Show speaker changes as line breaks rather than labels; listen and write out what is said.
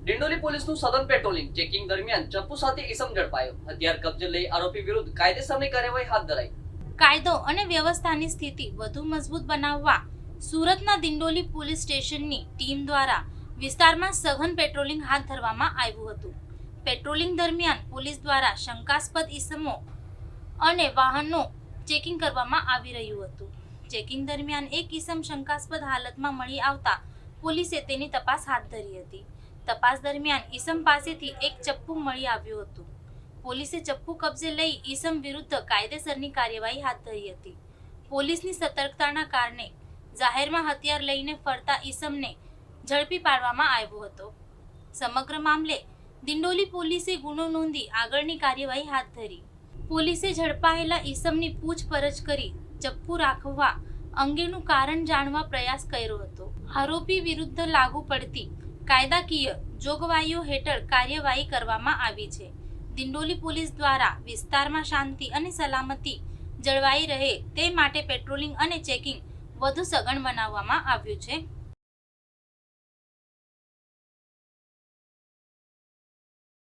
ડિંડોલી પોલીસનું સઘન patrolling checking દરમિયાન ચપ્પુ સાથે ઈસમ ઝડપાયો. હથિયાર કબજે લઈ આરોપી વિરુદ્ધ કાયદેસરની કાર્યવાહી હાથ ધરાઈ.
કાયદો અને વ્યવસ્થાની સ્થિતિ વધુ મજબૂત બનાવવા સુરતના દિંડોલી પોલીસ સ્ટેશનની ટીમ દ્વારા વિસ્તારમાં સઘન પેટ્રોલિંગ હાથ ધરવામાં આવ્યું હતું. પેટ્રોલિંગ દરમિયાન પોલીસ દ્વારા શંકાસ્પદ ઈસમો અને વાહનો ચેકિંગ કરવામાં આવી રહ્યું હતું. ચેકિંગ દરમિયાન એક ઈસમ શંકાસ્પદ હાલતમાં મળી આવતા પોલીસે તેની તપાસ હાથ ધરી હતી. તપાસ દરમિયાન ઈસમ પાસેથી એક ચપ્પુ મળી આવ્યું હતું. પોલીસે ચપ્પુ કબજે લઈ ઈસમ વિરુદ્ધ કાયદેસરની કાર્યવાહી હાથ ધરી હતી. પોલીસની સતર્કતાના કારણે જાહેરમાં હથિયાર લઈને ફરતા ઈસમને ઝડપી પાડવામાં આવ્યો હતો. સમગ્ર મામલે દિંડોલી પોલીસે ગુનો નોંધી આગળની કાર્યવાહી હાથ ધરી. પોલીસે ઝડપાયેલા ઈસમની પૂછપરછ કરી ચપ્પુ રાખવા અંગેનું કારણ જાણવા પ્રયાસ કર્યો હતો. આરોપી વિરુદ્ધ લાગુ પડતી કાયદાકીય જોગવાઈઓ હેઠળ કાર્યવાહી કરવામાં આવી છે. દિંડોલી પોલીસ દ્વારા વિસ્તારમાં શાંતિ અને સલામતી જળવાઈ રહે તે માટે પેટ્રોલિંગ અને ચેકિંગ વધુ સઘન બનાવવામાં આવ્યું છે.